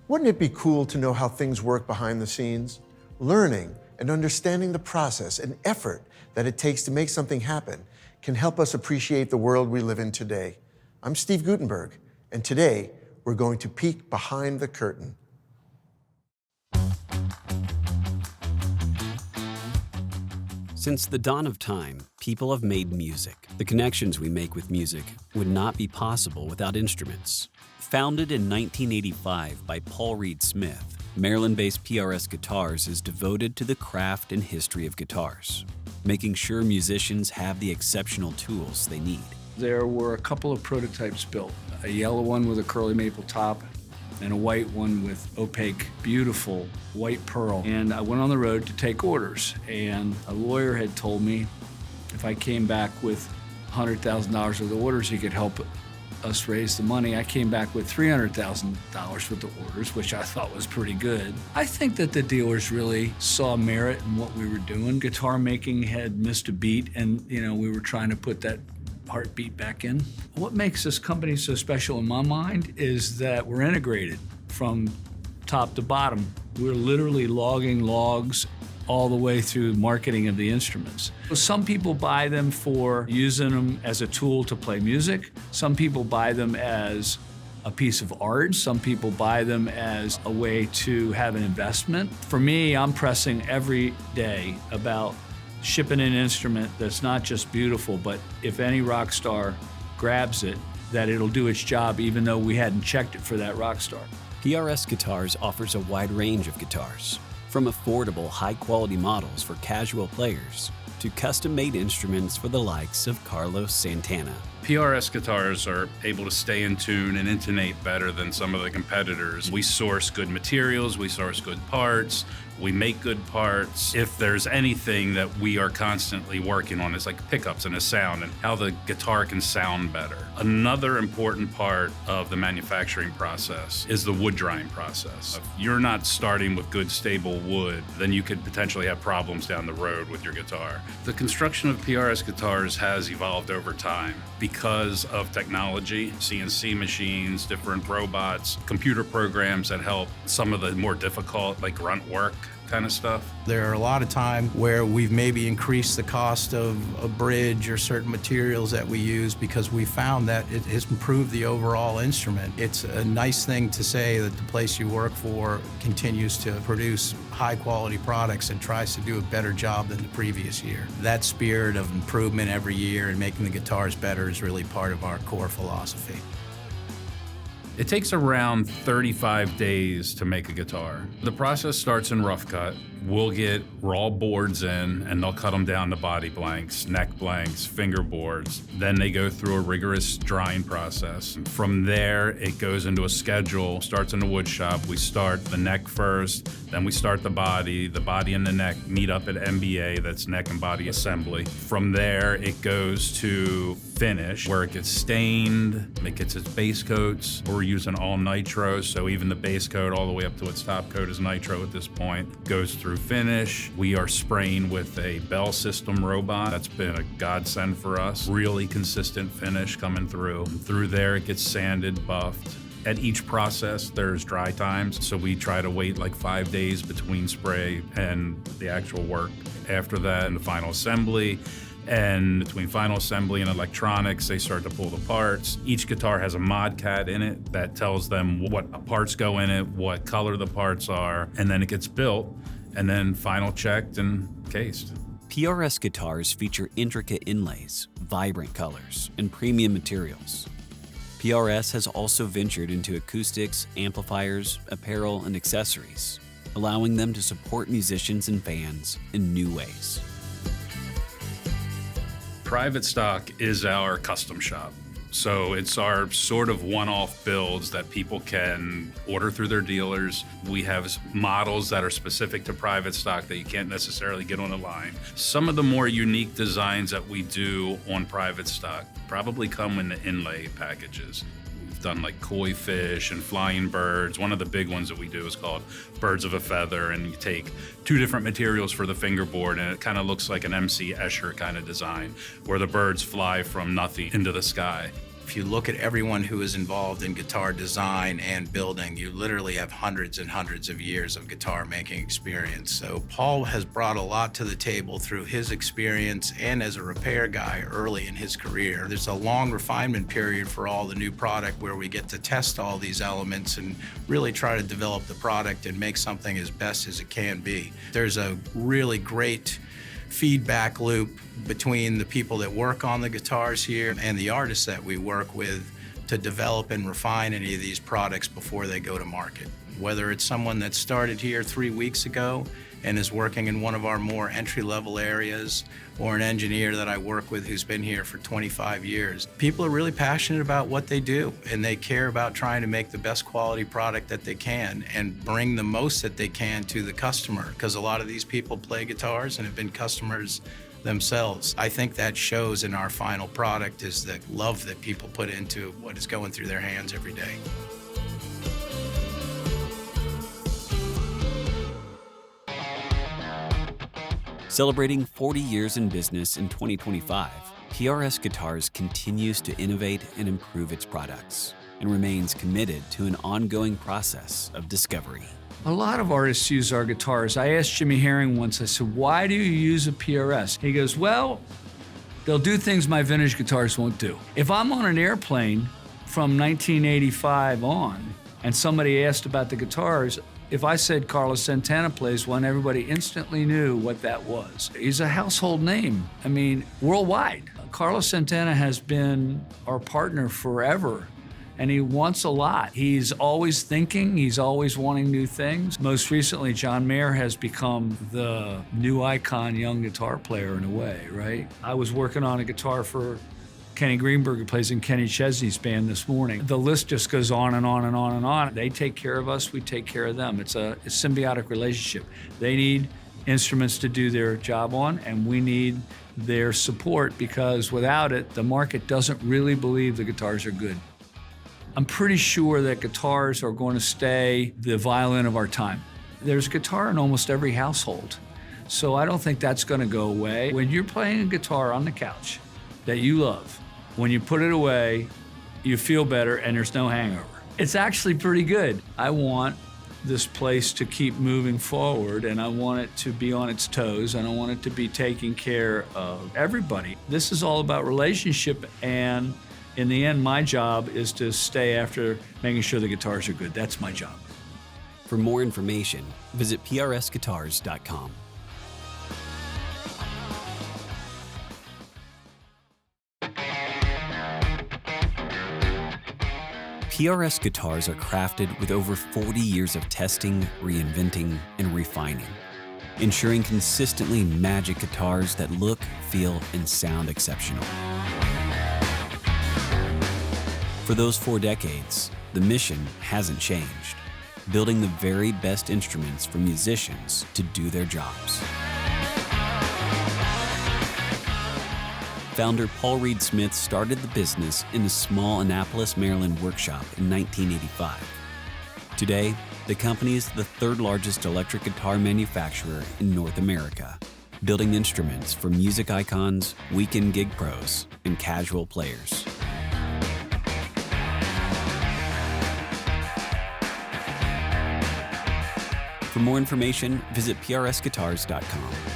Wouldn't it be cool to know how things work behind the scenes? Learning and understanding the process and effort that it takes to make something happen can help us appreciate the world we live in today. I'm Steve Guttenberg, and today we're going to peek behind the curtain. Since the dawn of time, people have made music. The connections we make with music would not be possible without instruments. Founded in 1985 by Paul Reed Smith, Maryland-based PRS Guitars is devoted to the craft and history of guitars, making sure musicians have the exceptional tools they need. There were a couple of prototypes built, a yellow one with a curly maple top and a white one with opaque, beautiful white pearl. And I went on the road to take orders, and a lawyer had told me if I came back with $100,000 worth of orders, he could help us raise the money. I came back with $300,000 worth of orders, which I thought was pretty good. I think that the dealers really saw merit in what we were doing. Guitar making had missed a beat, and we were trying to put that heartbeat back in. What makes this company so special in my mind is that we're integrated from top to bottom. We're literally logging logs all the way through marketing of the instruments. Some people buy them for using them as a tool to play music. Some people buy them as a piece of art. Some people buy them as a way to have an investment. For me, I'm pressing every day about shipping an instrument that's not just beautiful, but if any rock star grabs it, that it'll do its job even though we hadn't checked it for that rock star. PRS Guitars offers a wide range of guitars, from affordable, high-quality models for casual players to custom-made instruments for the likes of Carlos Santana. PRS guitars are able to stay in tune and intonate better than some of the competitors. We source good materials, we source good parts, we make good parts. If there's anything that we are constantly working on, it's like pickups and a sound and how the guitar can sound better. Another important part of the manufacturing process is the wood drying process. If you're not starting with good stable wood, then you could potentially have problems down the road with your guitar. The construction of PRS guitars has evolved over time because of technology, CNC machines, different robots, computer programs that help some of the more difficult, like grunt work kind of stuff. There are a lot of times where we've maybe increased the cost of a bridge or certain materials that we use because we found that it has improved the overall instrument. It's a nice thing to say that the place you work for continues to produce high quality products and tries to do a better job than the previous year. That spirit of improvement every year and making the guitars better is really part of our core philosophy. It takes around 35 days to make a guitar. The process starts in rough cut. We'll get raw boards in, and they'll cut them down to body blanks, neck blanks, fingerboards. Then they go through a rigorous drying process. From there, it goes into a schedule, starts in the wood shop. We start the neck first, then we start the body and the neck meet up at MBA, that's neck and body assembly. From there, it goes to finish, where it gets stained, it gets its base coats. We're using all nitro, so even the base coat all the way up to its top coat is nitro at this point, goes through finish. We are spraying with a Bell System robot. That's been a godsend for us. Really consistent finish coming through. Through there, it gets sanded, buffed. At each process, there's dry times, so we try to wait like 5 days between spray and the actual work. After that, in the final assembly, and between final assembly and electronics, they start to pull the parts. Each guitar has a mod cat in it that tells them what parts go in it, what color the parts are, and then it gets built, and then final checked and cased. PRS guitars feature intricate inlays, vibrant colors, and premium materials. PRS has also ventured into acoustics, amplifiers, apparel, and accessories, allowing them to support musicians and fans in new ways. Private Stock is our custom shop. So it's our sort of one-off builds that people can order through their dealers. We have models that are specific to Private Stock that you can't necessarily get on a line. Some of the more unique designs that we do on Private Stock probably come in the inlay packages. We've done like koi fish and flying birds. One of the big ones that we do is called Birds of a Feather, and you take two different materials for the fingerboard, and it kind of looks like an MC Escher kind of design, where the birds fly from nothing into the sky. If you look at everyone who is involved in guitar design and building, you literally have hundreds and hundreds of years of guitar making experience. So Paul has brought a lot to the table through his experience and as a repair guy early in his career. There's a long refinement period for all the new product where we get to test all these elements and really try to develop the product and make something as best as it can be. There's a really great feedback loop between the people that work on the guitars here and the artists that we work with to develop and refine any of these products before they go to market. Whether it's someone that started here 3 weeks ago and is working in one of our more entry-level areas, or an engineer that I work with who's been here for 25 years. People are really passionate about what they do, and they care about trying to make the best quality product that they can and bring the most that they can to the customer, because a lot of these people play guitars and have been customers themselves. I think that shows in our final product is the love that people put into what is going through their hands every day. Celebrating 40 years in business in 2025, PRS Guitars continues to innovate and improve its products and remains committed to an ongoing process of discovery. A lot of artists use our guitars. I asked Jimmy Herring once, I said, why do you use a PRS? He goes, well, they'll do things my vintage guitars won't do. If I'm on an airplane from 1985 on and somebody asked about the guitars, if I said Carlos Santana plays one, everybody instantly knew what that was. He's a household name, I mean, worldwide. Carlos Santana has been our partner forever, and he wants a lot. He's always thinking, he's always wanting new things. Most recently, John Mayer has become the new icon young guitar player in a way, right? I was working on a guitar for Kenny Greenberg, who plays in Kenny Chesney's band this morning. The list just goes on and on and on and on. They take care of us, we take care of them. It's a symbiotic relationship. They need instruments to do their job on, and we need their support, because without it, the market doesn't really believe the guitars are good. I'm pretty sure that guitars are going to stay the violin of our time. There's a guitar in almost every household, so I don't think that's going to go away. When you're playing a guitar on the couch that you love, when you put it away, you feel better and there's no hangover. It's actually pretty good. I want this place to keep moving forward, and I want it to be on its toes, and I want it to be taking care of everybody. This is all about relationship, and in the end, my job is to stay after making sure the guitars are good. That's my job. For more information, visit prsguitars.com. PRS guitars are crafted with over 40 years of testing, reinventing, and refining, ensuring consistently magic guitars that look, feel, and sound exceptional. For those 4 decades, the mission hasn't changed, building the very best instruments for musicians to do their jobs. Founder Paul Reed Smith started the business in a small Annapolis, Maryland workshop in 1985. Today, the company is the 3rd largest electric guitar manufacturer in North America, building instruments for music icons, weekend gig pros, and casual players. For more information, visit prsguitars.com.